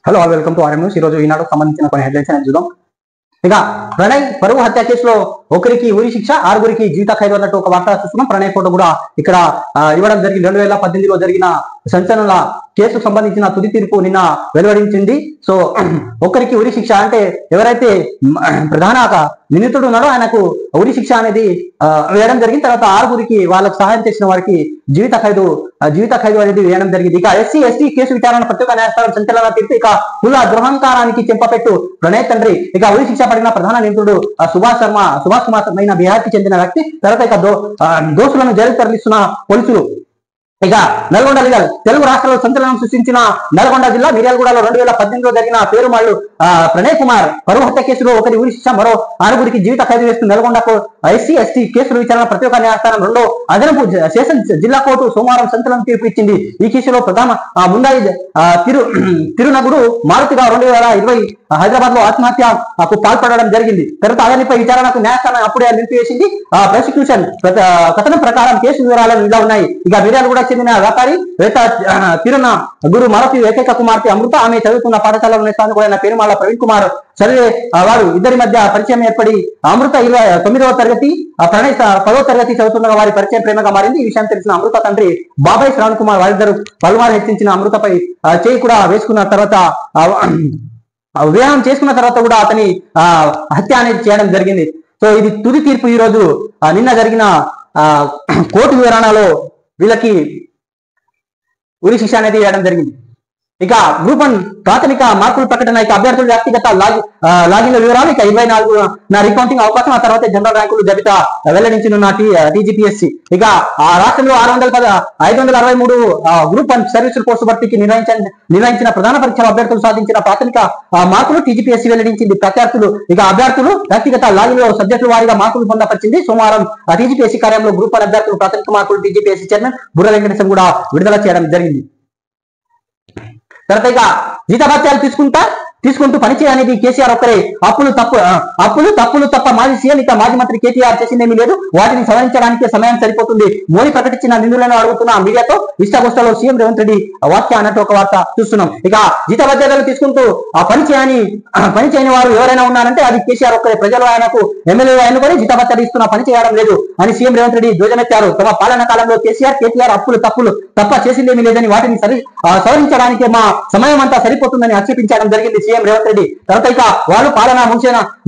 Hello all welcome to RM news. ఈరోజు ఈనాడు సంబంధించిన కొన్ని హెడ్లైన్స్ అనేది చూద్దాం. ఇక ప్రణయ్ పరువు హత్య కేసులో ఒకరికి ఉరి శిక్ష, ఆరుగురికి జీవిత ఖైదు అన్నట్టు ఒక వార్త చూస్తున్నాం. ప్రణయ్ ఫోటో కూడా ఇక్కడ ఇవ్వడం జరిగింది. 2018లో జరిగిన సంచలన కేసుకు సంబంధించిన తుది తీర్పు నిన్న వెలువడించింది. సో ఒకరికి ఉరి శిక్ష అంటే ఎవరైతే ప్రధాన నిందితుడు ఉన్నాడో ఆయనకు ఉరి శిక్ష అనేది వేయడం జరిగింది. తర్వాత ఆరుగురికి వాళ్ళకు సహాయం చేసిన వారికి జీవిత ఖైదు అనేది వేయడం జరిగింది. ఇక ఎస్సీ ఎస్టీ కేసు విచారణ ప్రత్యేక న్యాయస్థానం సంచలన తీర్పు. ఇక కుల గృహంకారానికి చెంపపెట్టు ప్రణయ్ తండ్రి. ఇక ఉరి శిక్ష పడిన ప్రధాన నిందితుడు సుభాష్ కుమార్ శర్మ బిహార్కి చెందిన వ్యక్తి. తర్వాత ఇక దోషులను జైలు తరలిస్తున్న పోలీసులు. ఇక నల్గొండ లీగల్ తెలుగు రాష్ట్రాల్లో సంచలనం సృష్టించిన నల్గొండ జిల్లా మిర్యాలగూడలో 2018లో జరిగిన పేరుమాళ్లు ప్రణయ్ కుమార్ పరువు హత్య కేసులో ఒకరి ఉరి శిక్ష, మరో ఆరుగురికి జీవిత ఖైదు వేస్తూ నల్గొండకు ఎస్సీ ఎస్టీ కేసుల విచారణ ప్రత్యేక న్యాయస్థానం రెండో అదనపు సెషన్స్ జిల్లా కోర్టు సోమవారం సంచలనం తీర్పు ఇచ్చింది. ఈ కేసులో ప్రధాన ముందాయి తిరునగుడు మారుతిగా 2020 హైదరాబాద్ లో ఆత్మహత్యకు పాల్పడడం జరిగింది. తర్వాత అతనిపై విచారణకు న్యాయస్థానం అప్పుడే నిలిపివేసింది. ప్రాసిక్యూషన్ కథనం ప్రకారం కేసు వివరాలను ఇలా ఉన్నాయి. ఇక మిర్యాలగూడ చెందిన వ్యాపారి తిరున గురు మారుతి ఏకైక కుమార్తె అమృత. ఆమె చదువుతున్న పాఠశాలలో స్థానికుడైన పేరుమాళ్ల ప్రవీణ్ కుమార్ చదివే వారు. ఇద్దరి మధ్య పరిచయం ఏర్పడి అమృత 29వ తరగతి, ప్రణయ్ 10వ తరగతి చదువుతున్న వారి పరిచయం ప్రేమగా మారింది. ఈ విషయం తెలిసిన అమృత తండ్రి బాబాయ్ శ్రావణ్ కుమార్ వారిద్దరు పలుమారు హెచ్చరించిన అమృతపై చేయి కూడా వేసుకున్న తర్వాత వివాహం చేసుకున్న తర్వాత కూడా అతని హత్య అనేది చేయడం జరిగింది. సో ఇది తుది తీర్పు. ఈ రోజు నిన్న జరిగిన కోర్టు వివరణలో వీళ్ళకి ఉరి శిక్ష అనేది వేయడం జరిగింది. ఇక గ్రూప్ 1 ప్రాథమిక మార్కుల ప్రకటన. ఇక అభ్యర్థుల వ్యక్తిగత లాగిన్ల వివరాలు. ఇక 24 రీకౌంటింగ్ అవకాశం. ఆ తర్వాత జనరల్ ర్యాంకులు జాబితా వెల్లడించనున్న టీజీపీఎస్సీ. ఇక ఆ రాష్ట్రంలో 563 గ్రూప్ 1 సర్వీసుల పోస్టు భర్తీకి నిర్వహించిన ప్రధాన పరీక్షల అభ్యర్థులు సాధించిన ప్రాథమిక మార్కులు టీజీపీఎస్సీ వెల్లడించింది. అభ్యర్థులు వ్యక్తిగత లాగిన్లో సబ్జెక్టుల వారీగా మార్కులు పొందపరిచింది. సోమవారం టీజీపీఎస్సీ కార్యంలో గ్రూప్ 1 అభ్యర్థులు ప్రాథమిక మార్కులు టీజీపీఎస్సీ చైర్మన్ బుర్ర వెంకటేశం కూడా విడుదల చేయడం జరిగింది. తర్వాత ఇక జీతభత్యాలు తీసుకుంటూ పనిచేయనేది కేసీఆర్ ఒక్కరే. అప్పులు తప్ప మాజీ సీఎం ఇక మాజీ మంత్రి కేటీఆర్ చేసిందేమీ లేదు. వాటిని సవరించడానికే సమయం సరిపోతుంది. మోడీ ప్రకటించిన నిధులను అడుగుతున్న మీడియాతో ఇష్టాగోష్ఠలో సీఎం రేవంత్ రెడ్డి వాక్య అన్నట్టు ఒక వార్త చూస్తున్నాం. ఇక జీతభత్యాలు తీసుకుంటూ పని చేయని వారు ఎవరైనా ఉన్నారంటే అది కేసీఆర్ ఒక్కరే. ప్రజలు ఆయనకు ఎమ్మెల్యేగా ఎన్నుకొని జీతభత్యాలు ఇస్తున్న పని చేయడం లేదు అని సీఎం రేవంత్ రెడ్డి ధ్వజమెత్తారు. తమ పాలన కాలంలో కేటీఆర్ తప్పులు తప్ప చేసిందేమీ లేదని, వాటిని సవరించడానికే మా సమయం అంతా సరిపోతుందని ఆక్షేపించడం జరిగింది సీఎం రేవంత్ రెడ్డి. తర్వాత ఇక వాళ్ళు పాలన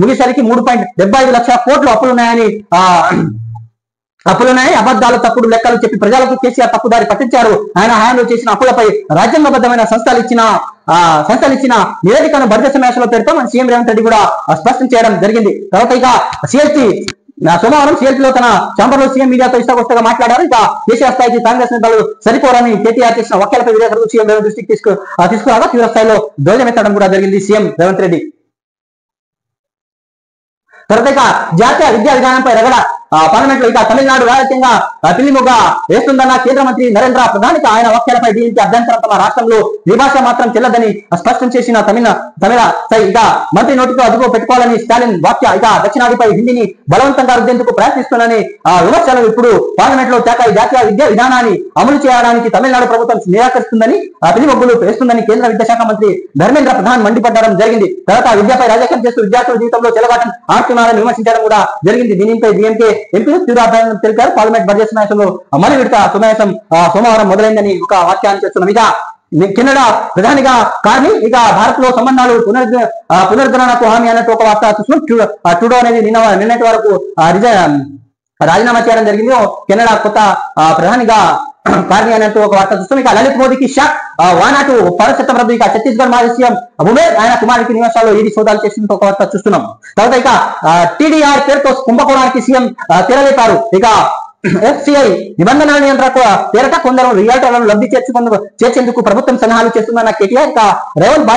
ముగిసరికి 3.75 లక్షల కోట్లు అప్పులున్నాయి, అబద్ధాలు తప్పుడు లెక్కలు చెప్పి ప్రజలకు కేసీఆర్ తప్పుదారి పట్టించారు. ఆయన హయాంలో చేసిన అప్పులపై రాజ్యాంగబద్ధమైన సంస్థలు ఇచ్చిన నివేదికను బడ్జెట్ సమావేశంలో పెడతామని సీఎం రేవంత్ రెడ్డి కూడా స్పష్టం చేయడం జరిగింది. తర్వాత ఇక సోమవారం సిఎల్పీలో తన ఛాంబర్లో సీఎం మీడియాతో ఇష్టాగోష్ఠిగా మాట్లాడారు. ఇక కేసీఆర్ స్థాయికి కాంగ్రెస్ నేతలు సరిపోరని కేటీఆర్ చేసిన వ్యాఖ్యలపై విలేకరులు సీఎం రేవంత్ దృష్టికి తీసుకురాగా తీవ్ర స్థాయిలో ధ్వజమెత్తడం కూడా జరిగింది సీఎం రేవంత్ రెడ్డి. తర్వాత ఇక జాతీయ విద్యా విధానంపై రగడ పార్లమెంట్ లో. ఇక తమిళనాడు రాజకీయంగా పిల్లిమొగ్గ వేస్తుందన్న కేంద్ర మంత్రి నరేంద్ర ప్రధాన్. ఆయన వ్యాఖ్యలపై దీనికి అభ్యంతరం తమ రాష్ట్రంలో ద్విభాష మాత్రం చెల్లదని స్పష్టం చేసిన తమిళ ఇక మంత్రి నోటితో అదుపు పెట్టుకోవాలని స్టాలిన్ వ్యాఖ్య. ఇక దక్షిణాదిపై హిందీని బలవంతంగా రుద్దేందుకు ప్రయత్నిస్తున్నానని విమర్శలు. ఇప్పుడు పార్లమెంట్ లో జాతీయ విద్యా విధానాన్ని అమలు చేయడానికి తమిళనాడు ప్రభుత్వం నిరాకరిస్తుందని, పిల్లిమొగ్గులు వేస్తుందని కేంద్ర విద్యాశాఖ మంత్రి ధర్మేంద్ర ప్రధాన్ మండిపడ్డం జరిగింది. తర్వాత విద్యపై రాజకీయం చేస్తూ విద్యార్థుల జీవితంలో చెలగాటం ఆడుతున్నారని విమర్శించడం కూడా జరిగింది. దీనిపై డిఎంకే ఎంపీలు తీవ్ర అభిప్రాయం తెలిపారు. పార్లమెంట్ బడ్జెట్ సమావేశంలో మొదటి విడత సమావేశం సోమవారం మొదలైందని ఒక వాక్యాన్ని చేస్తున్నాం. ఇక కెనడా ప్రధానిగా కానీ ఇక భారత్ లో సంబంధాలు పునరుద్ధరణకు హామీ అన్నట్టు ఒక వార్త చూస్తున్నాం. ట్రూడో అనేది నిన్నటి వరకు రాజీనామా చేయడం జరిగింది. కెనడా కొత్త ప్రధానిగా కార్ని అన్నట్టు ఒక వార్త చూస్తాం. ఇక లలిత్ మోదీకి షాక్, వానాటు పౌరసత్వం రద్దు. ఇక ఛత్తీస్గఢ్ మాజీ సీఎం ఉమేర్ ఆయన కుమారుడికి నివాసాల్లో ఈడీ సోదాలు చేసిన ఒక వార్త చూస్తున్నాం. తర్వాత ఇక టీడీఆర్ పేరుతో కుంభకోణానికి సీఎం తెరలేపారు. ఇక ఎఫ్సిఐ నిబంధనల నియంత్రణ పేరట కొందరు రియాల్టర్లను లబ్ధి చేర్చేందుకు ప్రభుత్వం సలహాలు చేస్తుందన్న కేటీఆర్. ఇక రేవంత్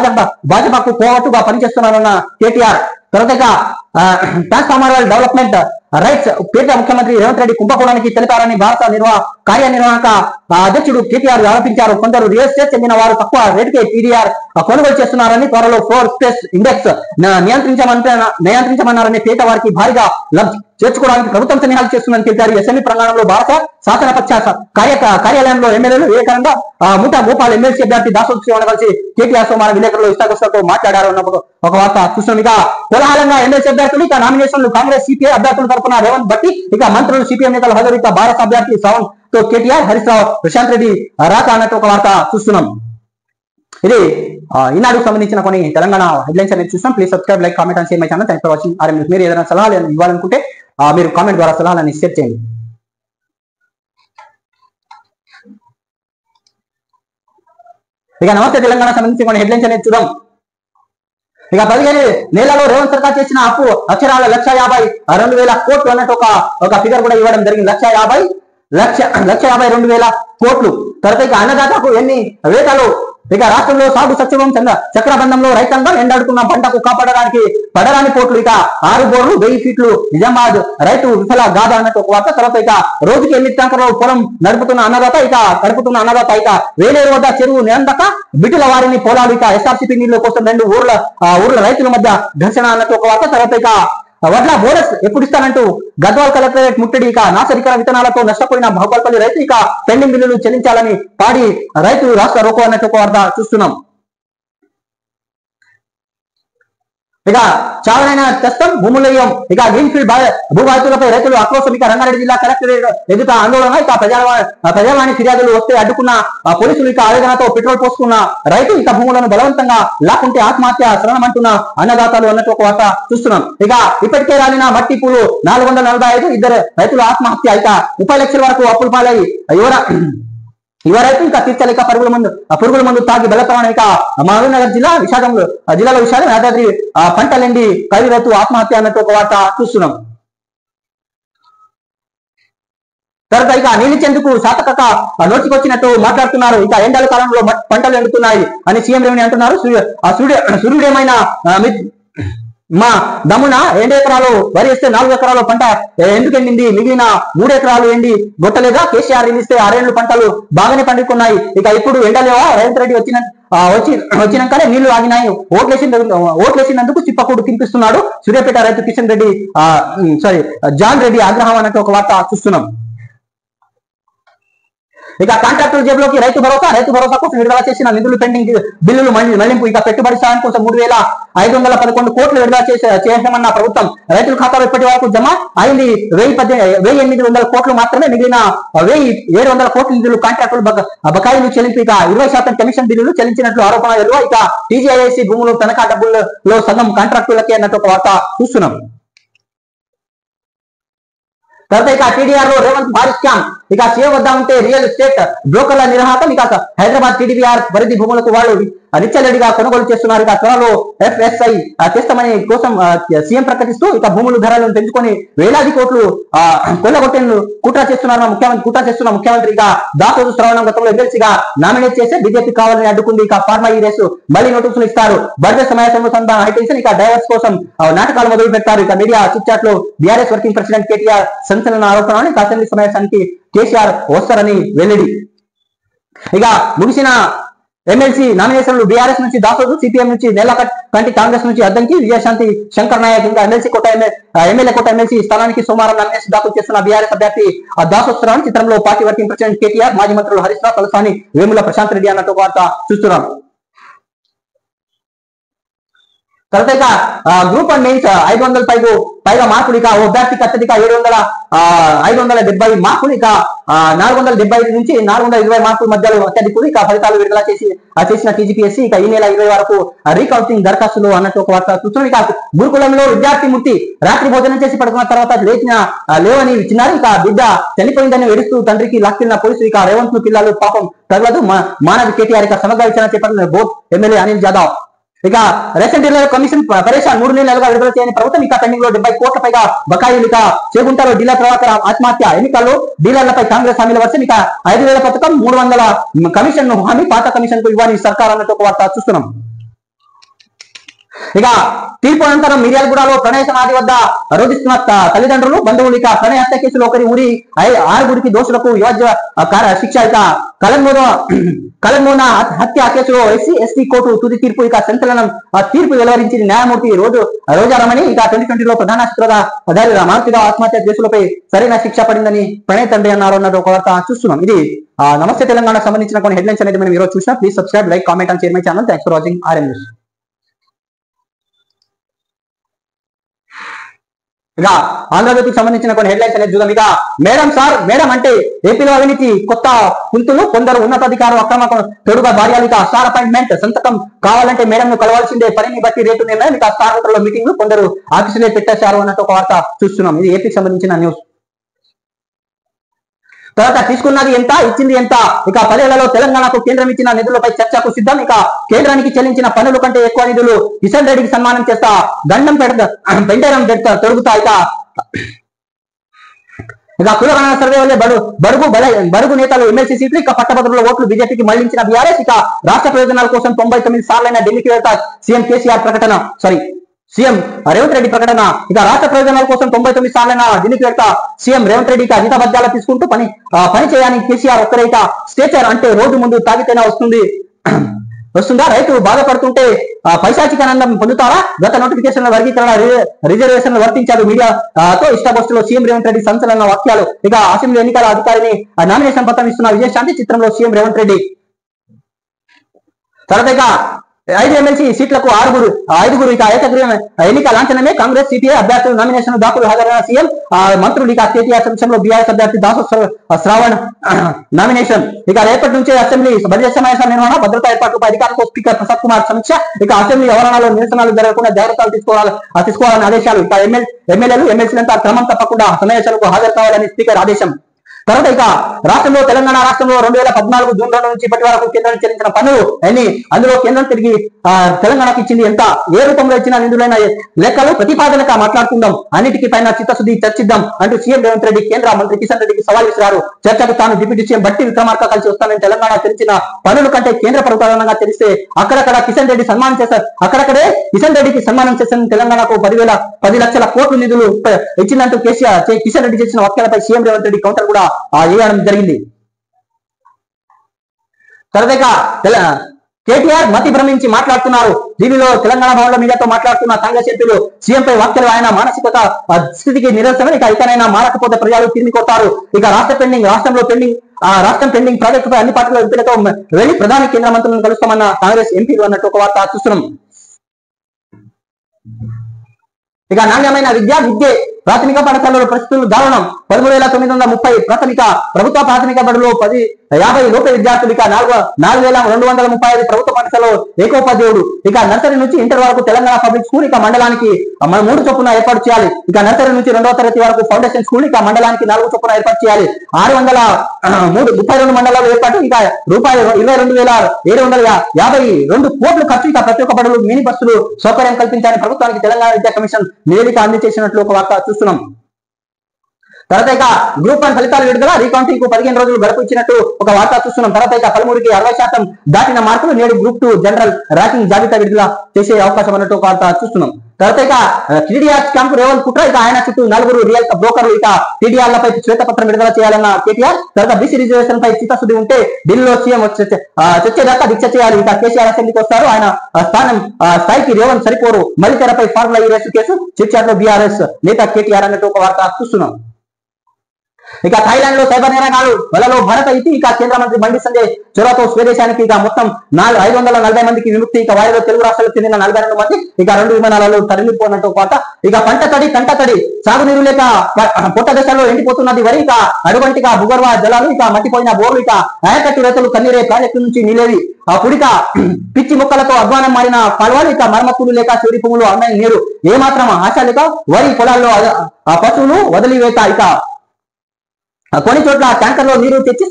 భాజపాకు పోవట్టుగా పనిచేస్తున్నారన్న కేటీఆర్. తర్వాత ఇక ట్రాన్స్ఫార్మర్ డెవలప్మెంట్ రైట్స్ పేరిట ముఖ్యమంత్రి రేవంత్ రెడ్డి కుంభకోణానికి తెలిపారని భారత కార్యనిర్వాహక అధ్యక్షుడు కేటీఆర్ ఆరోపించారు. కొందరు రియల్ ఎస్టేట్ చెందిన వారు తక్కువ రేటుకే టీడీఆర్ కొనుగోలు చేస్తున్నారని, త్వరలో ఫోర్ స్పేస్ ఇండెక్స్ నియంత్రించమన్నారని, పేట వారికి భారీగా లబ్ధి చేర్చుకోవడానికి ప్రభుత్వం సన్నాహాలు చేస్తుందని తెలిపారు. అసెంబ్లీ ప్రాంగణంలో భారత శాసనపక్ష కార్యాలయంలో ఎమ్మెల్యేలు వివేకానంద, ముఠా గోపాల్, ఎమ్మెల్సీ అభ్యర్థి దాసోజు శ్రీవన్ కలిసి కేటీఆర్ సోమవారం విలేకరులు ఇష్టాగోష్ఠులతో మాట్లాడారు అన్నప్పుడు ఒక వార్త చూస్తున్నాం. ఇక కోలాహలంగా ఎమ్మెల్సీ అభ్యర్థులు, ఇక నామినేషన్లు కాంగ్రెస్ సిపిఐ అభ్యర్థుల తరఫున రేవంత్ బట్టి, ఇక మంత్రులు సిపిఎం నేతలు హాజరు, ఇక భారత అభ్యర్థి శ్రవణ్ తో కేటీఆర్, హరీష్ రావు, ప్రశాంత్ రెడ్డి రాక అన్నట్టు ఒక వార్త చూస్తున్నాం. ఇది ఈనాడుకు సంబంధించిన కొన్ని తెలంగాణ హెడ్లైన్స్ అనేది చూస్తాం. Please subscribe, like, comment and share my channel. Thanks for watching. మీరు ఏదైనా సలహాలు ఇవ్వాలనుకుంటే మీరు కామెంట్ ద్వారా సలహాలని షేర్ చేయండి. ఇక నమస్తే తెలంగాణ సంబంధించి కొన్ని హెడ్లైన్స్ అనేది చూద్దాం. ఇక 15 నెలలో రేవంత్ సర్కార్ చేసిన అప్పు అక్షరాల 1,50,2,000 కోట్లు అన్నట్టు ఒక ఫిగర్ కూడా ఇవ్వడం జరిగింది. 1,50,2,000 కోట్లు. తర్వాత ఇక అన్నదాతకు ఎన్ని వేతలు. ఇక రాష్ట్రంలో సాగు సత్యవం చక్రబంధంలో రైతాంగం ఎండాడుకున్న పంటకు కాపాడడానికి పడరాని పోట్లు. ఇక 6 బోర్లు 1000 ఫీట్లు నిజామాబాద్ రైతు విఫల గాథ అన్నట్టు ఒక వార్త. తర్వాత ఇక రోజుకి 8 ట్యాంకర్లు పొలం నడుపుతున్న అన్నదాత, ఇక వేలేరు వద్ద చెరువు నిరంతక బిడ్డల వారిని పొలాలు. ఇక ఎస్ఆర్సీపీ నీళ్ల కోసం 2 ఊర్ల రైతుల మధ్య ఘర్షణ అన్నట్టు ఒక వార్త. తర్వాత ఇక వడ్ల బోనస్ ఎప్పుడు ఇస్తానంటూ గద్వాల్ కలెక్టరేట్ ముట్టడి. ఇక నాసరికర విత్తనాలతో నష్టపోయిన మహబూబ్పల్లి రైతు, ఇక పెండింగ్ బిల్లులు చెల్లించాలని పాడి రైతు రాష్ట్ర రోకో అన్నట్టు ఒక వార్త చూస్తున్నాం. ఇక చావనైన తెస్తం భూములయం. ఇక గ్రీన్ఫీల్డ్ భూబాధితులపై రైతులు ఆక్రోశం. ఇక రంగారెడ్డి జిల్లా కలెక్టరేట్ ఎదుట ఆందోళన. ఇక ప్రజావాణి ఫిర్యాదులు వస్తే అడ్డుకున్న పోలీసులు. ఇక ఆవేదనతో పెట్రోల్ పోసుకున్న రైతు, ఇక భూములను బలవంతంగా లాక్కుంటే ఆత్మహత్య శరణమంటున్న అన్నదాతలు అన్నట్టు ఒక వార్త చూస్తున్నాం. ఇక ఇప్పటికే రాలిన మట్టి పూలు 445, 2 రైతుల ఆత్మహత్య. ఇక 30 లక్షల వరకు అప్పులు పాలై యువరైతు ఇంకా తీర్చలేక పురుగుల మందు తాగి బలపరమైన. ఇక మహబూబ్నగర్ జిల్లాలో విషాదం. యాదాద్రి పంటలెండి కవి రైతు ఆత్మహత్య అన్నట్టు ఒక వార్త చూస్తున్నాం. తర్వాత ఇక నీళ్ళిచ్చేందుకు శాతకక నోటికొచ్చినట్టు మాట్లాడుతున్నారు. ఇక ఎండల కాలంలో పంటలు ఎండుతున్నాయి అని సీఎం రేవంత్ అంటున్నారు. సూర్యుడేమైనా మా దమ్మున 2 ఎకరాలు వరి వేస్తే 4 ఎకరాలు పంట ఎందుకు ఎండింది, మిగిలిన 3 ఎకరాలు ఎండి గొట్టలేదా? కేసీఆర్ నిలిస్తే 6 ఏళ్లు పంటలు బాగానే పండుకున్నాయి. ఇక ఇప్పుడు ఎండలేవా? రేవంత్ రెడ్డి వచ్చినాకనే నీళ్లు ఆగినాయి. ఓట్లేసినందుకు చిప్పకూడు తినిపిస్తున్నాడు. సూర్యాపేట రైతు కిషన్ రెడ్డి జాన్ రెడ్డి ఆగ్రహం అన్నట్టు ఒక వార్త చూస్తున్నాం. ఇక కాంట్రాక్టుల జేబులోకి రైతు భరోసా కోసం విడుదల చేసిన నిధులు పెండింగ్ బిల్లులు మళ్లింపు. ఇక పెట్టుబడి సాయం కోసం 3,511 కోట్లు విడుదల చేశామన్న ప్రభుత్వం. రైతుల ఖాతాలో ఇప్పటి వరకు జమ అయింది 1,800 కోట్లు మాత్రమే. మిగిలిన 1,700 కోట్ల నిధులు కాంట్రాక్టులు బకాయిలు చెల్లింపు. ఇక 20% కమిషన్ బిల్లులు చెల్లించినట్లు ఆరోపణ వెలువ. ఇక టీజీఐఏసీ భూములు తనఖా డబ్బుల్లో సగం కాంట్రాక్టులకే అన్నట్టు ఒక వార్త చూస్తున్నాం. తర్వాత ఇక టీడీఆర్ లో రేవంత్ భారీ స్కామ్. ఇక సీఎం వద్ద ఉంటే రియల్ ఎస్టేట్ బ్రోకర్ల నిర్వాహకం. ఇక హైదరాబాద్ టీడీఆర్ పరిధి భూములకు వాళ్ళు నిచ్చలడిగా కొనుగోలు చేస్తున్నారు. ఇక త్వరలో FSI చేస్తామని కోసం సీఎం ప్రకటిస్తూ ఇక భూముల ధరలను పెంచుకొని వేలాది కోట్లు కొల్లగొట్టేందుకు కుట్ర చేస్తున్న ముఖ్యమంత్రి. ఇక దాసోజు శ్రవణం గతంలో ఎమ్మెల్సీగా నామినేట్ చేసి బీజేపీ కావాలని అడ్డుకుంది. ఇక ఫార్మా ఈ రేసు మళ్లీ నోటీసులు ఇస్తారు. బడ్జెట్ సమావేశంలో హైటెన్షన్. ఇక డైవర్స్ కోసం నాటకాలు మొదలు పెట్టారు. ఇక మీడియా చిట్ చాట్ లో బీఆర్ఎస్ వర్కింగ్ ప్రెసిడెంట్ కేటీఆర్ సంచలన ఆరోపణలు. ఇక అసెంబ్లీ సమావేశానికి కేసీఆర్ వస్తారని వెల్లడి. ఇక ముగిసిన ఎమ్మెల్సీ నామినేషన్లు బీఆర్ఎస్ నుంచి దాసోజు, సిపిఎం నుంచి నేలకంటి, కాంగ్రెస్ నుంచి అద్దంకి, విజయశాంతి, శంకర్ నాయక్. ఇంకా ఎమ్మెల్యే కోట ఎమ్మెల్సీ స్థానానికి సోమవారం నామినేషన్ దాఖలు చేస్తున్న బీఆర్ఎస్ అభ్యర్థి దాసోత్సరాన్ని చిత్రంలో పార్టీ వర్కింగ్ ప్రెసిడెంట్ కేటీఆర్, మాజీ మంత్రులు హరీష్ రావు, తలసాని, వేముల ప్రశాంత్ రెడ్డి అన్నట్టు వార్త చూస్తున్నాం. తర్వాత ఇక గ్రూప్ 1 మెయిన్స్ 500 పైగా మార్కులు. ఇక అభ్యర్థికి అత్యధిక 570 మార్కులు. ఇక 475 నుంచి 420 మార్కుల మధ్యలో అత్యధికులు. ఇక ఫలితాలు విడుదల చేసిన టీజీపీఎస్సీ. ఇక ఈ నెల 20 వరకు రీకౌంటింగ్ దరఖాస్తులు అన్నట్టు ఒక వార్త చూస్తున్నాం. ఇక గురుకులంలో విద్యార్థి మృతి. రాత్రి భోజనం చేసి పడుకున్న తర్వాత లేవని ఇచ్చినారు. ఇక బిడ్డ చనిపోయిందని ఏడుస్తూ తండ్రికి లాక్కెళ్లిన పోలీసులు. ఇక రేవంత్ పిల్లలు పాపం తగలదు మానవి కేటీఆర్. ఇక సమగ్ర విచారణ చేపట్టిన బోర్డు ఎమ్మెల్యే అనిల్ జాదవ్. ఇక రేషన్ డీలర్ కమిషన్ పరేషాన్ 3 నెలలుగా విడుదల చేయని ప్రభుత్వం. ఇక పెండింగ్ లో 70 కోట్ల పైగా బకాయిలు. ఇక చేగుంటలో డీలర్ ప్రభాకర్ ఆత్మహత్య. ఎన్నికల్లో డీలర్లపై కాంగ్రెస్ హామీల వర్షం. ఇక 5,000 పథకం, 300 కమిషన్ హామీ పాత కమిషన్ కు ఇవ్వని సర్కార్ అన్నట్టు ఒక వార్త చూస్తున్నాం. ఇక తీర్పు అనంతరం మిర్యాలగూడలో ప్రణయ సమాధి వద్ద రోధిస్తున్న తల్లిదండ్రులు బంధువులు ఇక ప్రణయ హత్య కేసులో ఒకరి ఊరి 6 దోషులకు శిక్ష. ఇక కలమూన హత్య కేసులో ఎస్సీ కోర్టు తుది తీర్పు ఇక సంచలనం తీర్పు వెలువరించింది న్యాయమూర్తి రోజారమణి. ఇక 2020లో ప్రధాన శస్త్రధారి మారుతిగా ఆత్మహత్య కేసులపై సరైన శిక్ష పడిందని ప్రణయ్ తండ్రి అన్నారు అన్నట్టు ఒక వార్త చూస్తున్నాం. ఇది నమస్తే తెలంగాణకు సంబంధించిన కొన్ని హెడ్లైన్స్ అనేది మనం ఈరోజు చూసినా. Please subscribe, like, comment and share my channel. Thanks for watching RM news. ఇక ఆంధ్రజ్యోతికి సంబంధించిన కొన్ని హెడ్లైన్స్ అనేది చూద్దాం. ఇక మేడం సార్ మేడం అంటే ఏపీలో అవినీతి కొత్త కుంతులు, కొందరు ఉన్నతాధికారులు అక్రమ తొడుగా భార్యలు. ఇక స్టార్ అపాయింట్మెంట్ సంతకం కావాలంటే మేడం ను కలవాల్సిందే, పనిని బట్టి రేటు నిర్ణయం. ఇక స్టార్ హోటల్లో మీటింగ్లు కొందరు ఆఫీసులే పెట్టేశారు అన్నట్టు ఒక వార్త చూస్తున్నాం. ఇది ఏపీకి సంబంధించిన న్యూస్. తర్వాత తీసుకున్నది ఎంత, ఇచ్చింది ఎంత. ఇక 10 ఏళ్లలో తెలంగాణకు కేంద్రం ఇచ్చిన నిధులపై చర్చకు సిద్ధం. ఇక కేంద్రానికి చెల్లించిన పనుల కంటే ఎక్కువ నిధులు. కిషన్ రెడ్డికి సన్మానం చేస్తా, దండం పెంటేరం తొడుగుతా. ఇక కులగణన సర్వే వల్లే బడుగు నేతలు ఎమ్మెల్సీ సీట్లు. ఇక పట్టభద్రుల ఓట్లు బీజేపీకి మళ్లించిన బీఆర్ఎస్. ఇక రాష్ట్ర ప్రయోజనాల కోసం 99 సార్లైన ఢిల్లీకి వెళ్తా సీఎం కేసీఆర్ ప్రకటన. సీఎం రేవంత్ రెడ్డి ప్రకటన. ఇక రాష్ట్ర ప్రయోజనాల కోసం 99 సార్లైన ఢిల్లీకి వెళ్తా సీఎం రేవంత్ రెడ్డి. ఇక జీతభత్యాలు తీసుకుంటూ పని చేయని కేసీఆర్ ఒక్కరే. ఇక స్టేచర్ అంటే రోడ్డు ముందు తాగితేనే వస్తుందా? రైతు బాధపడుతుంటే పైశాచికానందం పొందుతారా? గత నోటిఫికేషన్ల వర్గీకరణ రిజర్వేషన్లు వర్తించారు మీడియాతో ఇష్టాగోష్ఠిలో సీఎం రేవంత్ రెడ్డి సంచలన వాక్యాలు. ఇక అసెంబ్లీ ఎన్నికల అధికారిని నామినేషన్ పత్రం ఇస్తున్న విజయశాంతి చిత్రంలో సీఎం రేవంత్ రెడ్డి. తర్వాత ఇక 5 ఎమ్మెల్సీ సీట్లకు 5గురు. ఇక ఏకగ్రీవ ఎన్నిక లాంఛనమే. కాంగ్రెస్ సిపిఐ అభ్యర్థులు నామినేషన్ దాఖలు హాజరైన సీఎం మంత్రులు. ఇక కేటీఆర్ సమక్షంలో బీఆర్ఎస్ అభ్యర్థి దాసు శ్రావణ్ నామినేషన్. ఇక రేపటి నుంచే అసెంబ్లీ బడ్జెట్ సమావేశాల నిర్వహణ, భద్రతా ఏర్పాట్లపై అధికారులతో స్పీకర్ ప్రసాద్ కుమార్ సమీక్ష. ఇక అసెంబ్లీ వ్యవహారాల్లో నిరసనలు జరగకుండా జాగ్రత్తలు తీసుకోవాలని ఆదేశాలు. ఇక ఎమ్మెల్యేలు ఎమ్మెల్సీలంతా క్రమం తప్పకుండా సమావేశాలకు హాజరు కావాలని స్పీకర్ ఆదేశం. తర్వాత ఇక తెలంగాణ రాష్ట్రంలో 2014 జూన్ 2 నుంచి ఇప్పటి వరకు కేంద్రం చెల్లించిన పనులు ఎన్ని, అందులో కేంద్రం తిరిగి తెలంగాణకు ఇచ్చింది ఎంత, ఏ రూపంలో ఇచ్చిన నిధులైన లెక్కలు ప్రతిపాదనగా మాట్లాడుకుందాం, అన్నిటికీ పైన చిత్తశుద్ధి చర్చిద్దాం అంటూ సీఎం రేవంత్ రెడ్డి కేంద్ర మంత్రి కిషన్ రెడ్డికి సవాల్ విసిరారు. చర్చకు తాను డిప్యూటీ సీఎం బట్టి విక్రమార్క కలిసి వస్తానని తెలంగాణ తెలిసిన పనుల కంటే కేంద్ర ప్రభుత్వంగా తెలిస్తే అక్కడక్కడ కిషన్ రెడ్డి సన్మానం చేశారు. అక్కడక్కడే కిషన్ రెడ్డికి సన్మానం చేసిన తెలంగాణకు 10 లక్షల కోట్ల నిధులు ఇచ్చిందంటూ కిషన్ రెడ్డి చేసిన వ్యాఖ్యలపై సీఎం రేవంత్ రెడ్డి కౌంటర్ కూడా వేయడం జరిగింది. తర్వాత కేటీఆర్ మతి భ్రమించి మాట్లాడుతున్నారు. దీనిలో తెలంగాణ భవన్లో మీడియాతో మాట్లాడుతున్న కాంగ్రెస్ ఎంపీలు సీఎంపై వ్యాఖ్యలు ఆయన మానసికత స్థితికి నిరసన. ఇక ఇకనైనా మారకపోతే ప్రజలు తిరిగి కొట్టారు. ఇక రాష్ట్రం పెండింగ్ ప్రాజెక్టుపై అన్ని పార్టీల ఎంపీలతో వెళ్లి ప్రధాని కేంద్ర మంత్రులను కలుస్తామన్న కాంగ్రెస్ ఎంపీలు అన్నట్టు ఒక వార్త చూస్తున్నాం. ఇక నాణ్యమైన విద్యే ప్రాథమిక పాఠశాలలో పరిస్థితులు దారుణం. 13,930 ప్రాథమిక ప్రభుత్వ ప్రాథమిక బడుల్లో 50 లోపే విద్యార్థులు. ఇక 4,235 ప్రభుత్వ పాఠశాలలో ఏకోపాధ్యాయుడు. ఇక నర్సరీ నుంచి ఇంటర్ వరకు తెలంగాణ పబ్లిక్ స్కూల్. ఇక మండలానికి 3 చొప్పున ఏర్పాటు చేయాలి. ఇక నర్సరీ నుంచి 2వ తరగతి వరకు ఫౌండేషన్ స్కూల్. ఇక మండలానికి 4 చొప్పున ఏర్పాటు చేయాలి. 632 మండలాలు ఏర్పాటు. ఇక ₹22,752 కోట్లు ఖర్చు. ఇక ప్రతి ఒక్క బడులు మినీ బస్సులు సౌకర్యం కల్పించాలని ప్రభుత్వానికి తెలంగాణ విద్యా కమిషన్ నివేదిక అందజేసినట్లు ఒక వార్త చూస్తున్నాం. తర్వాత ఇక గ్రూప్ 1 ఫలితాలు విడుదల, రీకౌంటింగ్ కు 15 రోజులు గడుపు ఇచ్చినట్టు ఒక వార్త చూస్తున్నాం. తర్వాత ఇక 13కి 60% దాటిన మార్కులు. నేడు గ్రూప్ 2 జనరల్ ర్యాంకింగ్ జాబితా విడుదల చేసే అవకాశం అన్నట్టు ఒక వార్త చూస్తున్నాం. తర్వాత ఇక టీడీఆర్ క్యాంప్ రేవంత్ కుట్ర. ఇక ఆయన చుట్టూ 4 రియల్ బ్రోకర్లు. ఇక టీడీఆర్లపై శ్వేతపత్రం విడుదల చేయాలన్న కేటీఆర్. తర్వాత బీసీ రిజర్వేషన్ పై చిత్తశుద్ధి ఉంటే ఢిల్లీలో సీఎం చర్చదాకా దీక్ష చేయాలి. ఇక కేసీఆర్ అసెంబ్లీకి వస్తారు. ఆయన స్థాయికి రేవంత్ సరిపోరు. మళ్ళీ తెరపై ఫార్ములా ఈ రేసు కేసు. చిట్చాట్లో బీఆర్ఎస్ నేత కేటీఆర్ అన్నట్టు ఒక వార్త చూస్తున్నాం. ఇక థాయిలాండ్ లో సైబర్ నేరగాళ్లు వలలో భారత ఇతి. ఇక కేంద్ర మంత్రి బండి సంజయ్ చొరవతో స్వదేశానికి ఇక మొత్తం 540 మందికి విముక్తి. ఇక వారిలో తెలుగు రాష్ట్రాలకు చెందిన 42 మంది. ఇక 2 విమానాలలో తరలిపోయినట్టు పాట. ఇక పంట తడి సాగునీరు లేక పొట్ట దశలో ఎండిపోతున్నది వరి. ఇక అడుగంటిగా భూగర్భ జలాలు. ఇక మట్టిపోయిన బోర్లు. ఇక ఆయకట్టు రైతులు కన్నీరే ప్రాజెక్టు నుంచి నీలేవి. ఆ పుడిక పిచ్చి మొక్కలతో అధ్వానం మారిన కాలువలు. ఇక మరమ్మతులు లేక చివరి పువ్వులు అమ్మాయి నీరు ఏమాత్రం ఆశ లేక వరి పొలాల్లో పశువులు వదిలివేత. ఇక కొన్ని చోట్ల ట్యాంకర్లో నీరు తెచ్చి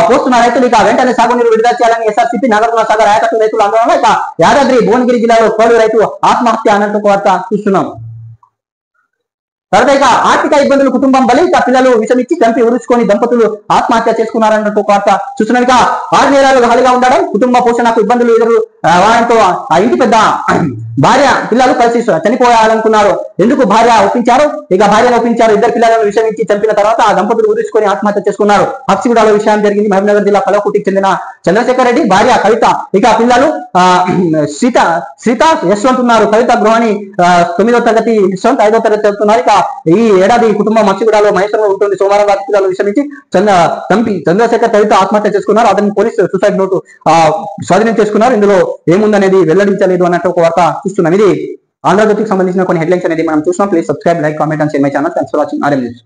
పోస్తున్న రైతులు. ఇక వెంటనే సాగునీరు విడుదల చేయాలని ఎస్ఆర్సీపీ నాగార్జున సాగర్ ఆయకట్టు రైతులు ఆందోళన. ఇక యాదాద్రి భువనగిరి జిల్లాలో కౌలు రైతు ఆత్మహత్య అన్నట్టు వార్త చూస్తున్నాం. తర్వాత ఇక ఆర్థిక ఇబ్బందులు కుటుంబం బలి. ఇక పిల్లలు విషమిచ్చి చంపి ఉరుచుకొని దంపతులు ఆత్మహత్య చేసుకున్నారన్నట్టు వార్త చూస్తున్నాం. ఇక 6 నెలలు ఖాళీగా ఉండడం, కుటుంబ పోషణకు ఇబ్బందులు వారితో ఆ ఇంటి పెద్ద భార్య పిల్లలు కలిసి చనిపోయాలనుకున్నారు. ఎందుకు భార్య ఒప్పించారు, ఇక భార్యను ఒప్పించారు. ఇద్దరు పిల్లలను విషమించి చంపిన తర్వాత ఆ దంపతులు ఉరేసుకొని ఆత్మహత్య చేసుకున్నారు. హబ్సిగూడలో విషయం జరిగింది. మహబూబ్నగర్ జిల్లా కలవకుటికి చెందిన చంద్రశేఖర్ రెడ్డి భార్య కవిత, ఇక పిల్లలు శ్రీత యశ్వంత్ ఉన్నారు. కవిత గృహాన్ని 9వ తరగతి, యశ్వంత్ 5వ తరగతి చదువుతున్నారు. ఇక ఈ ఏడాది కుటుంబం హబ్సిగూడలో మహేశ్వరంలో ఉంటుంది. సోమవారం రాత్రి పిల్లలు విషమించి చంద్రశేఖర్ కవిత ఆత్మహత్య చేసుకున్నారు. అతని పోలీసు సూసైడ్ నోటు స్వాధీనం చేసుకున్నారు. ఇందులో ఏముందనేది వెల్లడించలేదు అన్నట్టు ఒక వార్త చూస్తున్నాం. ఇది ఆంధ్రజ్యోతికి సంబంధించిన కొన్ని హెడ్లైన్స్ అనేది మనం చూస్తున్నాం. Please subscribe, like, comment and share my channel. Thanks for watching RM News.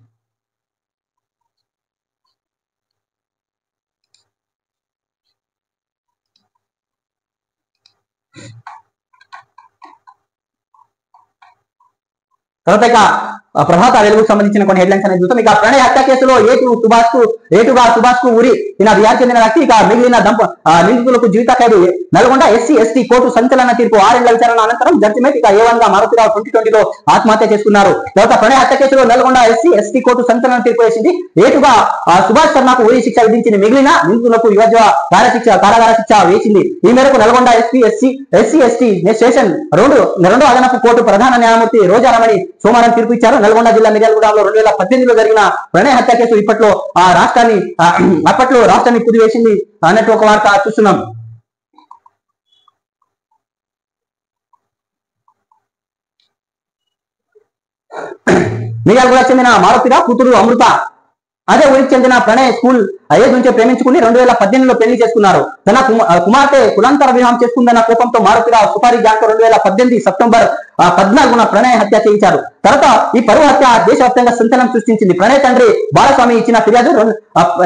తర్వాత ఇక ప్రభాత వెలుగుకు సంబంధించిన కొన్ని హెడ్లైన్స్ అనేది చూస్తాం. ఇక ప్రణయ్ హత్య కేసులో ఏటుగా సుభాష్ కు ఉరి, ఈయన బిహార్ చెందిన వ్యక్తి. ఇక మిగిలిన నిందితులకు జీవిత ఖైదు. నల్గొండ SC/ST కోర్టు సంచలన తీర్పు. 6 ఏళ్ల విచారణ అనంతరం జడ్జిమెంట్. ఇక A1 గా మారుతిరావు 2020లో ఆత్మహత్య చేసుకున్నారు. తర్వాత ప్రణయ్ హత్య కేసులో నల్గొండ SC/ST కోర్టు సంచలన తీర్పు వేసింది. ఏటుగా సుభాష్ శర్మకు ఉరి శిక్ష విధించింది. మిగిలిన నిందితులకు యువజ కారాగార శిక్ష వేసింది. ఈ మేరకు నల్గొండ SC/ST సెషన్ 2 అదనపు కోర్టు ప్రధాన న్యాయమూర్తి రోజారమణి సోమవారం తీర్పు ఇచ్చారు. నల్గొండ జిల్లా మిర్యాలగూడలో 2018లో జరిగిన ప్రణయ్ హత్య కేసు అప్పట్లో రాష్ట్రాన్ని కుదివేసింది అన్నట్టు ఒక వార్త చూస్తున్నాం. మిర్యాలగూడ చెందిన మారుతిరావు కూతురు అమృత అదే ఊరికి చెందిన ప్రణయ్ స్కూల్ ఏజ్ నుంచే ప్రేమించుకుని 2018లో పెళ్లి చేసుకున్నారు. తన కుమార్తె కులాంతర వివాహం చేసుకుందన్న కోపంతో మారుతిరావు సుపారీ గ్యాంగ్తో 2018 సెప్టెంబర్ 14న ప్రణయ్ హత్య చేయించారు. తర్వాత ఈ పరువు హత్య దేశవ్యాప్తంగా సంచలనం సృష్టించింది. ప్రణయ్ తండ్రి బాలస్వామి ఇచ్చిన ఫిర్యాదు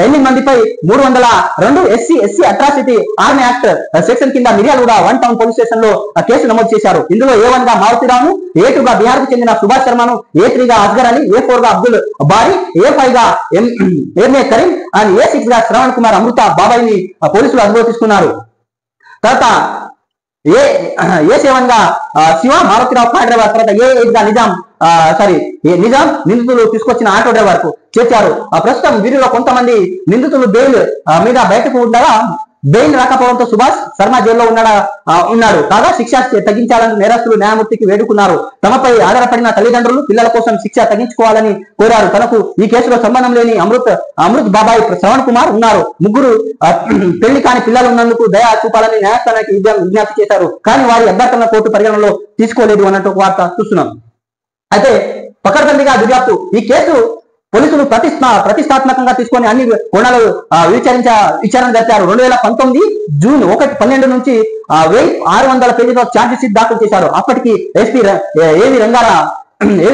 8 మందిపై 302 SC/ST atrocity arm act section కింద మిర్యాలగూడ 1 టౌన్ పోలీస్ స్టేషన్ లో కేసు నమోదు చేశారు. ఇందులో A1 గా మారుతిరావును, A2 గా బిహార్ కు చెందిన సుభాష్ శర్మను, A3 గా అస్గర్ అలీ, A4 గా అబ్దుల్ బారీ, A5 గా ఎంఏ కరీం అండ్ A6 గా శ్రవణ్ కుమార్ అమృత బాబాయిని పోలీసులు అదుపులో తీసుకున్నారు. తర్వాత A7 గా శివ, మారుతిరావు కార్ డ్రైవర్. తర్వాత A8 గా నిజాం నిందితులు తీసుకొచ్చిన ఆటో డ్రైవర్ కు చేర్చారు. ప్రస్తుతం వీరిలో కొంతమంది నిందితులు బెయిల్ మీద బయటకు ఉండగా బెయిల్ రాకపోవడంతో సుభాష్ శర్మ జైల్లో ఉన్నాడు. కాగా శిక్ష తగ్గించాలని నేరస్తులు న్యాయమూర్తికి వేడుకున్నారు. తమపై ఆధారపడిన తల్లిదండ్రులు పిల్లల కోసం శిక్ష తగ్గించుకోవాలని కోరారు. తనకు ఈ కేసులో సంబంధం లేని అమృత్ బాబాయ్, శ్రవణ్ కుమార్ ఉన్నారు. ముగ్గురు పెళ్లి కాని పిల్లలు ఉన్నందుకు దయ చూపాలని న్యాయస్థానానికి విజ్ఞప్తి చేశారు. కానీ వారి అభ్యర్థన కోర్టు పరిగణనలో తీసుకోలేదు అన్నట్టు ఒక వార్త చూస్తున్నాం. అయితే పకడ్బందీగా దర్యాప్తు. ఈ కేసు పోలీసులు ప్రతిష్టాత్మకంగా తీసుకొని అన్ని కోణాలు విచారణ జరిపారు. 2019 జూన్ 12 నుంచి 1600 పేజీల ఛార్జ్ షీట్ దాఖలు చేశారు. అప్పటికి SP ఏవి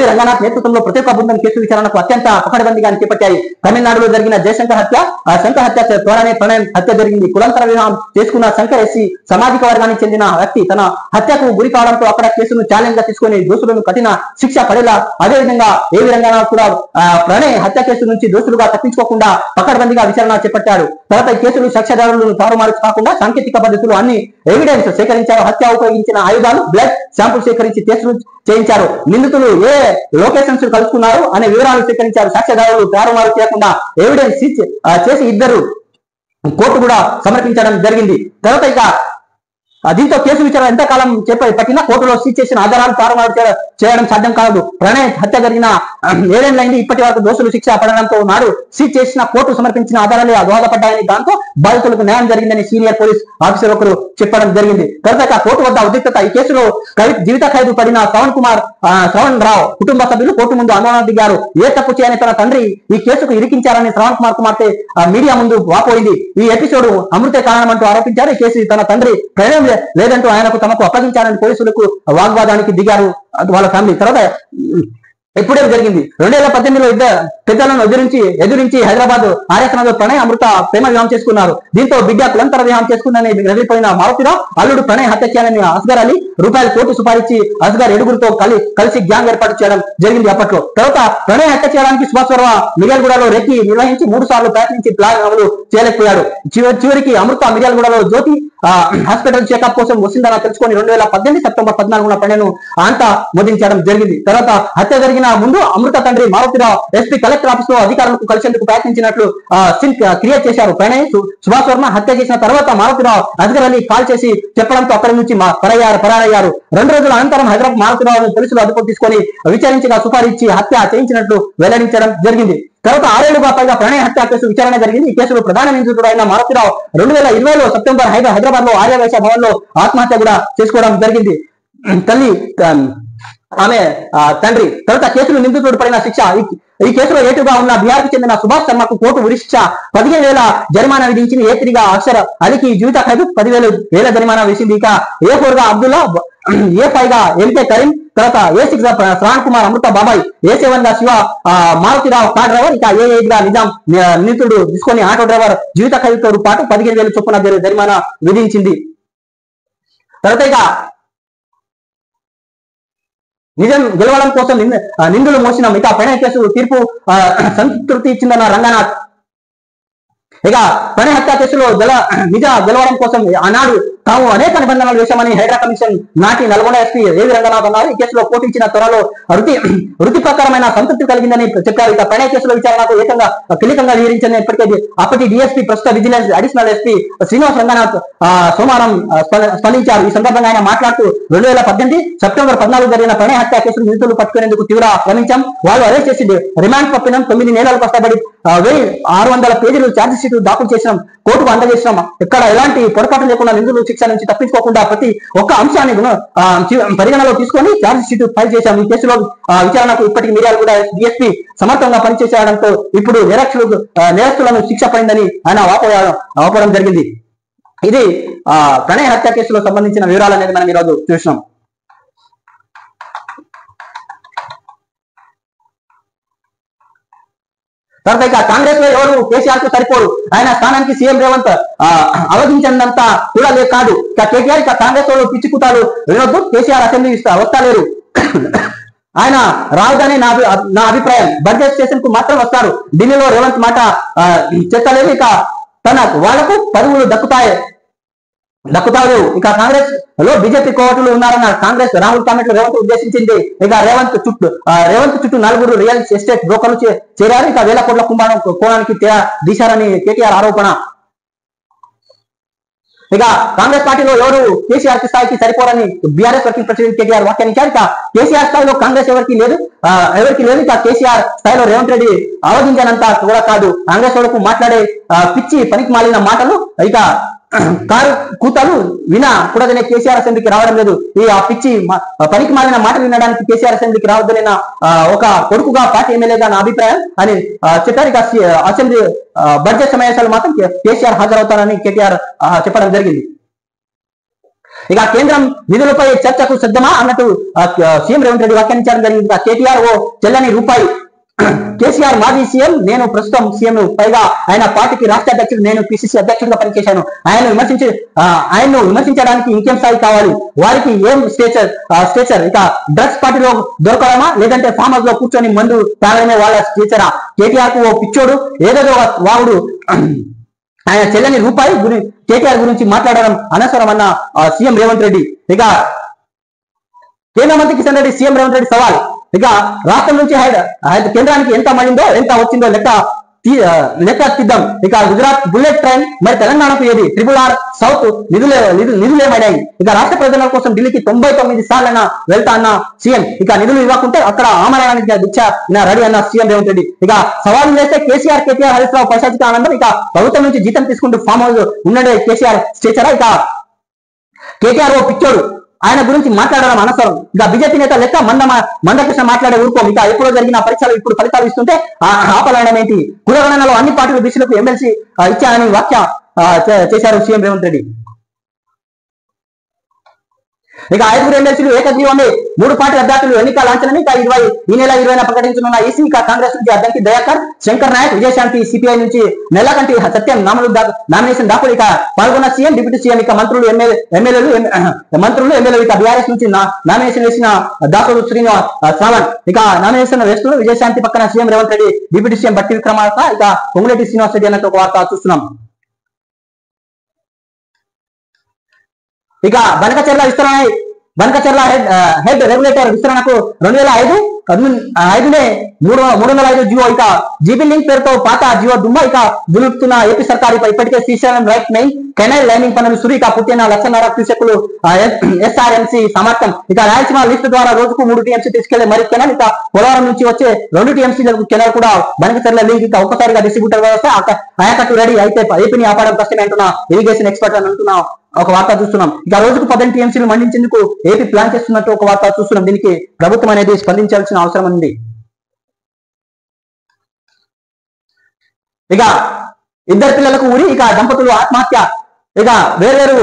రంగనాథ్ నేతృత్వంలో ప్రత్యేక బృందం కేసు విచారణకు అత్యంత పకడ్బందీగా చేపట్టాయి. తమిళనాడులో జరిగిన జయశంకర్ శంకర్ హత్య త్వరనే ప్రణయ్ హత్య జరిగింది. కులాంతర వివాహం చేసుకున్న శంకర్ SC సామాజిక వర్గానికి చెందిన వ్యక్తి తన హత్యకు గురి కావడంతో అక్కడ కేసును ఛాలెంజ్ గా తీసుకుని దోషులను కఠిన శిక్ష పడేలా. అదేవిధంగా ఏవి రంగనాథ్ కూడా ప్రణయ్ హత్య కేసు నుంచి దోషులుగా తప్పించుకోకుండా పకడ్బందీగా విచారణ చేపట్టాడు. తర్వాత ఈ కేసులు సాక్ష్యాధారులను తారుమారు కాకుండా సాంకేతిక పద్ధతులు అన్ని ఎవిడెన్స్ సేకరించారు. హత్య ఉపయోగించిన ఆయుధాలు, బ్లడ్ శాంపుల్ సేకరించి టెస్టులు చేయించారు. నిందితులు ఏ లొకేషన్స్ కలుసుకున్నారు అనే వివరాలు సేకరించారు. సాక్ష్యాధారులు తారుమారు చేయకుండా ఎవిడెన్స్ చేసి ఇద్దరు కోర్టు కూడా సమర్పించడం జరిగింది. తర్వాత ఇక దీంతో కేసు విచారణ ఎంతకాలం పట్టినా కోర్టులో సీజ్ చేసిన ఆధారాలు తారుమారు చేయడం సాధ్యం కాదు. ప్రణయ్ హత్య జరిగిన 7 ఏళ్లైంది. ఇప్పటి వరకు దోషులు శిక్ష పడడంతో నాడు సీజ్ చేసిన కోర్టు సమర్పించిన ఆధారాలే దోహదపడ్డాయని, దాంతో బాధితులకు న్యాయం జరిగిందని సీనియర్ పోలీస్ ఆఫీసర్ ఒకరు చెప్పడం జరిగింది. తర్వాత కోర్టు వద్ద ఉద్రిక్తత. ఈ కేసులో జీవిత ఖైదు పడిన శ్రవణ్ రావు కుటుంబ సభ్యులు కోర్టు ముందు ఆందోళన దిగారు. ఏ తప్పు చేయని తన తండ్రి ఈ కేసుకు ఇరికించారని శ్రవణ్ కుమార్ కుమార్తె మీడియా ముందు వాపోయింది. ఈ ఎపిసోడ్ అమృతే కారణమంటూ ఆరోపించారు. ఈ కేసు తన తండ్రి ప్రణయం లేదంటూ ఆయనకు తమకు అప్పగించాలని పోలీసులకు వాగ్వాదానికి దిగారు వాళ్ళ ఫ్యామిలీ. తర్వాత ఎప్పుడే జరిగింది 2018లో ఇద్దరు పెద్దలను ఎదురించి హైదరాబాద్ ఆర్యనగర్ ప్రణయ్ అమృత ప్రేమ వివాహం చేసుకున్నారు. దీంతో బిడ్డ కులంతర వివాహం చేసుకుందని రగిలిపోయిన మారుతిరావు అల్లుడు ప్రణయ్ హత్య చేయాలని అస్గర్ అలీ కోర్టు సుపారిచ్చి అస్గర్ 7గురితో కలిసి గ్యాంగ్ ఏర్పాటు చేయడం జరిగింది అప్పట్లో. తర్వాత ప్రణయ్ హత్య చేయడానికి సుభాష్ వర్మ మిర్యాలగూడలో రెక్కి నిర్వహించి 3 సార్లు ప్రయత్నించి ప్లాన్ అమలు చేయలేకపోయాడు. చివరికి అమృత మిర్యాలగూడలో జ్యోతి హాస్పిటల్ చెకప్ కోసం వస్తుందని తెలుసుకొని 2018 సెప్టెంబర్ 14న ప్రణయ్ను అంతా మోదించడం జరిగింది. తర్వాత హత్య జరిగిన ముందు అమృత తండ్రి Maruthi Rao SP collector collector office లో అధికారులకు కలిసేందుకు ప్రయత్నించినట్లు క్రియేట్ చేశారు. ప్రణయ్ సుభాష్ వర్మ హత్య చేసిన తర్వాత మారుతిరావు అజగర్ అలీ కాల్ చేసి చెప్పడంతో అక్కడి నుంచి పరారయ్యారు. 2 రోజుల అనంతరం హైదరాబాద్ మారుతిరావు పోలీసులు అదుపు తీసుకొని విచారించగా సుపారీ ఇచ్చి హత్య చేయించినట్లు వెల్లడించడం జరిగింది. తర్వాత 6 ఏళ్లుగా పైగా ప్రణయ్ హత్య కేసు విచారణ జరిగింది. ఈ కేసులో ప్రధాన నిందితుడు అయిన మారుతిరావు 2020లో సెప్టెంబర్ హైదరాబాద్ లో ఆర్యవైశ్య భవన్ లో ఆత్మహత్య కూడా చేసుకోవడం జరిగింది. తల్లి ఆమె తండ్రి. తర్వాత కేసులో నిందితుడు పడిన శిక్ష. ఈ కేసులో ఏటుగా ఉన్న బీహార్ కు చెందిన సుభాష్ శర్మకు కోర్టు ఉరిశిక్ష 15,000 జరిమానా విధించింది. A3 గా అక్షర్ అలీకి జీవిత ఖైదు 10,000 జరిమానా వేసింది. ఇక A4 గా అబ్దుల్లా, A5 గా MK కరీం, తర్వాత A6 గా శ్రావణ్ కుమార్ అమృత బాబాయ్, A7 గా శివ మారుతిరావు కార్ డ్రైవర్, ఇక A8 గా నిజాం నిందితుడు తీసుకొని ఆటో డ్రైవర్ జీవిత ఖైదుతో పాటు 15,000 చొప్పున జరిమానా విధించింది. తర్వాత ఇక నిజం గెలవడం కోసం నిందులు మోసిన ఇక ప్రణయ్ కేసు తీర్పు సంతృప్తి ఇచ్చిందన్న రంగనాథ్. ఇక ప్రణయ్ హత్య కేసులో నిజ గెలవడం కోసం ఆనాడు తాము అనేక నిబంధనలు వేశామని హైడ్రా కమిషన్ నాటి నల్గొండ ఎస్పీ ఏవి రంగనాథ్ అన్నారు. ఈ కేసులో పోటీంచిన త్వరలో వృత్తి ప్రకారమైన సంతృప్తి కలిగిందని చెప్పారు. ఇక ప్రణయ్ కేసులో విచారణకు ఏకంగా కీలకంగా వివరించిన ఇప్పటికే అప్పటి డిఎస్పీ ప్రస్తుత vigilance additional SP Srinivas Ranganath సోమవారం స్పందించారు. ఈ సందర్భంగా ఆయన మాట్లాడుతూ 2018 సెప్టెంబర్ 14 జరిగిన ప్రణయ్ హత్య కేసులు నిందితులు పట్టుకునేందుకు తీవ్ర శ్రమించాం. వాళ్ళు అరెస్ట్ చేసి రిమాండ్ పంపినాం. 9 నెలలు కష్టపడి 1600 పేజీలు ఛార్జ్ షీట్ దాఖలు చేసినాం, కోర్టుకు అందజేసినాం. ఇక్కడ ఎలాంటి పొరపాటు లేకుండా నిందితులు శిక్ష నుంచి తప్పించుకోకుండా ప్రతి ఒక్క అంశాన్ని పరిగణలో తీసుకొని ఛార్జ్ షీట్ ఫైల్ చేశాం. ఈ కేసులో విచారణకు ఇప్పటికి మీడియాలు కూడా డిఎస్పీ సమర్థంగా పనిచేసేయడంతో ఇప్పుడు నేరస్తులను శిక్ష పడిందని ఆయన వాపోవడం జరిగింది. ఇది ప్రణయ్ హత్య కేసులో సంబంధించిన వివరాలు అనేది మనం ఈరోజు చూసినాం. తర్వాత ఇక కాంగ్రెస్ లో ఎవరు కేసీఆర్ కు సరిపోరు, ఆయన స్థానానికి సీఎం రేవంత్ అవధించినంత కూడా కాదు. ఇక కేటీఆర్ ఇక కాంగ్రెస్ వాళ్ళు పిచ్చికుతాలు వినొద్దు, కేసీఆర్ అసెంబ్లీ వస్తలేరు, ఆయన రావదని నా అభిప్రాయం. బడ్జెట్ స్టేషన్ కు మాత్రం వస్తారు, ఢిల్లీలో రేవంత్ మాట చెత్తలేదు. ఇక వాళ్లకు పదవులు దక్కుతారు. ఇక కాంగ్రెస్ లో బీజేపీ కోవటులు ఉన్నారన్నారు. కాంగ్రెస్ రాహుల్ కామెంట్లు రేవంత్ ఉద్దేశించింది. ఇక రేవంత్ చుట్టూ 4 రియల్ ఎస్టేట్ బ్రోకర్లు చేరారు. ఇక 1,000 కోట్ల కోణానికి తీశారని కేటీఆర్ ఆరోపణ. ఇక కాంగ్రెస్ పార్టీలో ఎవరు కేసీఆర్ స్థాయికి సరిపోరని బీఆర్ఎస్ వర్కింగ్ ప్రెసిడెంట్ కేటీఆర్ వ్యాఖ్యానించారు. ఇక కేసీఆర్ స్థాయిలో కాంగ్రెస్ ఎవరికి లేదు. ఇక కేసీఆర్ స్థాయిలో రేవంత్ రెడ్డి అవధించనంత కూడా కాదు. కాంగ్రెస్ వాళ్ళకు మాట్లాడే పిచ్చి పనికి మాలిన మాటలు, ఇక కారు కూతలు వినకూడదనే కేసీఆర్ అసెంబ్లీకి రావడం లేదు. ఈ పిచ్చి పనికి మాలిన మాటలు వినడానికి కేసీఆర్ అసెంబ్లీకి రావద్దనే ఒక కొడుకుగా పార్టీ ఎమ్మెల్యేగా నా అభిప్రాయం అని చెప్పారు. ఇక అసెంబ్లీ బడ్జెట్ సమావేశాలు మాత్రం కేసీఆర్ హాజరవుతారని కేటీఆర్ చెప్పడం జరిగింది. ఇక కేంద్రం నిధులపై చర్చకు సిద్ధమా అన్నట్టు సీఎం రేవంత్ రెడ్డి వ్యాఖ్యానించడం జరిగింది. కేటీఆర్ ఓ చెల్లని రూపాయి, కేసీఆర్ మాజీ సీఎం, నేను ప్రస్తుతం సీఎం, పైగా ఆయన పార్టీకి రాష్ట్ర అధ్యక్షుడు, నేను పిసిసి అధ్యక్షుడిగా పనిచేశాను. ఆయన్ను విమర్శించడానికి ఇంకేం స్థాయి కావాలి, వారికి ఏం స్టేచర్, ఇక డ్రగ్స్ పార్టీలో దొరకడమా లేదంటే ఫామ్ హౌస్ లో కూర్చొని మందు తాగడమే వాళ్ళ స్టేచరా? కేటీఆర్ కు ఓ పిచ్చోడు ఏదేదో వాగుడు, ఆయన చెల్లని రూపాయి కేటీఆర్ గురించి మాట్లాడడం అనవసరం అన్న సీఎం రేవంత్ రెడ్డి. ఇక కేంద్ర మంత్రి కిషన్ రెడ్డి సీఎం రేవంత్ రెడ్డి సవాల్. ఇక రాష్ట్రం నుంచి కేంద్రానికి ఎంత మళ్ళిందో ఎంత వచ్చిందో లెక్క తీద్దాం. ఇక గుజరాత్ బుల్లెట్ ట్రైన్, మరి తెలంగాణకు ఏది RRR సౌత్ నిధులేమైనాయి? ఇక రాష్ట్ర ప్రజల కోసం ఢిల్లీకి 99 సార్లైనా వెళ్తా అన్న సీఎం. ఇక నిధులు ఇవ్వకుంటే అక్కడ ఆమరణానికి దీక్ష రెడీ అన్న సీఎం రేవంత్ రెడ్డి. ఇక సవాలు చేస్తే కేసీఆర్ హరీష్ రావు పైశాచిక ఆనందం. ఇక ప్రభుత్వం నుంచి జీతం తీసుకుంటూ ఫామ్ హౌస్ ఉన్నడే కేసీఆర్ స్టేచరా? ఇక కేటీఆర్ ఓ పిచ్చోడు, ఆయన గురించి మాట్లాడడం అనవసరం. ఇక బీజేపీ నేత లెక్క మందకృష్ణ మాట్లాడే ఊరుకోం. ఇక ఎప్పుడో జరిగిన పరీక్షలు ఇప్పుడు ఫలితాలు ఇస్తుంటే ఆపలడం ఏంటి? కులగణనలో అన్ని పార్టీలు బీసీలకు ఎమ్మెల్సీ ఇచ్చారని వ్యాఖ్య చేశారు సీఎం రేవంత్ రెడ్డి. ఇక 5 ఎమ్మెల్సీలు ఏకగ్రీవమే, 3 పార్టీ అభ్యర్థులు ఎన్నికల లాంఛనని ఈ నెల 20న ప్రకటించనున్న ఈసీ. ఇక కాంగ్రెస్ నుంచి అద్దంకి దయాకర్, శంకర్ నాయక్, విజయశాంతి, సిపిఐ నుంచి నెల్లకంటి సత్యం నామినేషన్ దాఖలు. ఇక పాల్గొన్న సీఎం, డిప్యూటీ సీఎం, ఇక ఎమ్మెల్యేలు. ఇక బీఆర్ఎస్ నుంచి నామినేషన్ వేసిన దాఖలు శ్రావణ్. ఇక నామినేషన్ వేస్తున్న విజయశాంతి పక్కన CM Revanth Reddy, deputy CM బట్టి విక్రమార్క, ఇక పొంగులేటి శ్రీనివాస్ రెడ్డి అన్నట్టు ఒక వార్త చూస్తున్నాం. ఇక బనకచెర్ల హెడ్ రెగ్యులేటర్ విస్తరణకు 2005 5నే 305 జియో ఇక జీబీ లింక్ పేరుతో పాత జియో దుమ్మ ఇక దులుపుతున్న ఏపీ సర్కారుపై ఇప్పటికే Srisailam right main canal lining పనులు సురు ఇక పుట్టిన 1,50,000 క్యూసెక్కులు ఎస్ఆర్ఎంసీ సమర్థం ఇక రాయలసీమ లిస్ట్ ద్వారా రోజుకు 3 టీఎంసీ తీసుకెళ్లే మరి కెనల్ ఇక పోలవరం నుంచి వచ్చే 2 టీఎంసీ కెనల్ కూడా బనకచర్ల లింక్ ఇక ఒక్కసారిగా డిస్ట్రిబ్యూటర్ వ్యవస్థ ఆయకట్టు రెడీ అయితే ఏపీని ఆపడం కష్టమే అంటున్న ఇరిగేషన్ ఎక్స్పర్ట్ అని అంటున్నా ఒక వార్త చూస్తున్నాం ఇక రోజుకు 18 టీఎంసీలు మండించేందుకు ఏపీ ప్లాన్ చేస్తున్నట్టు ఒక వార్త చూస్తున్నాం దీనికి ప్రభుత్వం అనేది స్పందించాల్సిన అవసరం ఉంది ఇక 2 పిల్లలకు ఊరి ఇక దంపతులు ఆత్మహత్య ఇక వేరు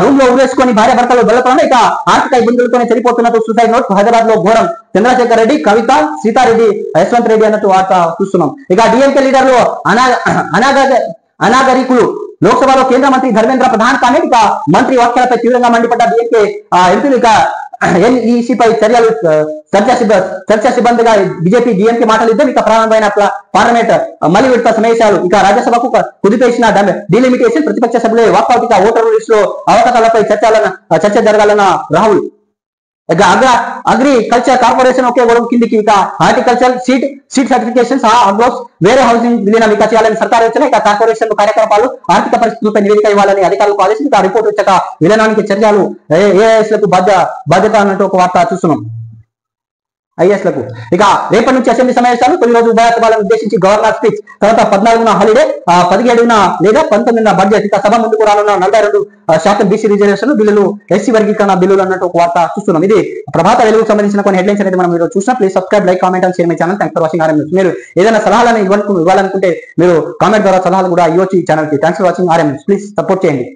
రూమ్ లో ఊరేసుకొని భార్య భర్తలు బెల్లపడంలో ఇక ఆర్థిక ఇబ్బందులతోనే చనిపోతున్నట్టు సూసైడ్ నోట్ హైదరాబాద్ లో ఘోరం చంద్రశేఖర్ రెడ్డి కవిత సీతారెడ్డి యశ్వంత్ రెడ్డి అన్నట్టు వార్త చూస్తున్నాం ఇక డిఎంకే లీడర్లు అనాగరికులు లోక్సభలో కేంద్ర మంత్రి ధర్మేంద్ర ప్రధాన్ కామెంట్ ఇక మంత్రి వ్యాఖ్యలపై తీవ్రంగా మండిపడ్డ డిఎంకే ఎంపీలు ఇక ఎన్ఈసీపై చర్చా సిబ్బందిగా బీజేపీ డిఎంకే మాటలు ఇద్దరు ఇక ప్రారంభమైన పార్లమెంట్ మళ్ళీ విడత సమావేశాలు ఇక రాజ్యసభకు కుదిపేసిన డిలిమిటేషన్ ప్రతిపక్ష సభ్యులే వాకౌట్ ఇక ఓటర్ లిస్ట్ లో అవకతవకలపై చర్చ జరగాలన్న రాహుల్ ఇక అగ్రికల్చర్ కార్పొరేషన్ ఒకే గొడవ కిందికి ఇక హార్టికల్చర్ సీట్ సర్టిఫికేషన్స్ అగ్రోస్ వేరే హౌసింగ్ విలీనం ఇక చేయాలని సర్కారు వచ్చిన ఇక కార్పొరేషన్ కార్యకలాపాలు ఆర్థిక పరిస్థితులపై నివేదిక ఇవ్వాలని అధికారులకు ఆదేశం ఇక రిపోర్ట్ వచ్చాక విలీనానికి చర్యలు ఏఐఎస్ లకు బాధ్యత అన్నట్టు ఒక వార్త చూస్తున్నాం ఐఎస్ లకు ఇక రేపటి నుంచి అసెంబ్లీ సమావేశాలు తొలి రోజు ఉభయ సభలను ఉద్దేశించి గవర్నర్ స్పీచ్ తర్వాత 14న హాలిడే 17న లేదా 19న బడ్జెట్ ఇక సభ ముందుకు రానున్న 42% బీసీ రిజర్వేషన్ బిల్లులు ఎస్సీ వర్గీకరణ బిల్లులు అన్నట్టు ఒక వార్త చూస్తున్నాం ఇది ప్రభాత వెలుగుకు సంబంధించిన కొన్ని హెడ్లైన్స్ అనేది మనం చూసినా please subscribe like comment and share my channel thanks for watching RM news మీరు ఏదైనా సలహాలను ఇవ్వాలనుకుంటే మీరు కామెంట్ ద్వారా సలహాలు కూడా ఇవ్వచ్చు ఈ ఛానల్ కి thanks for watching RM news please support చేయండి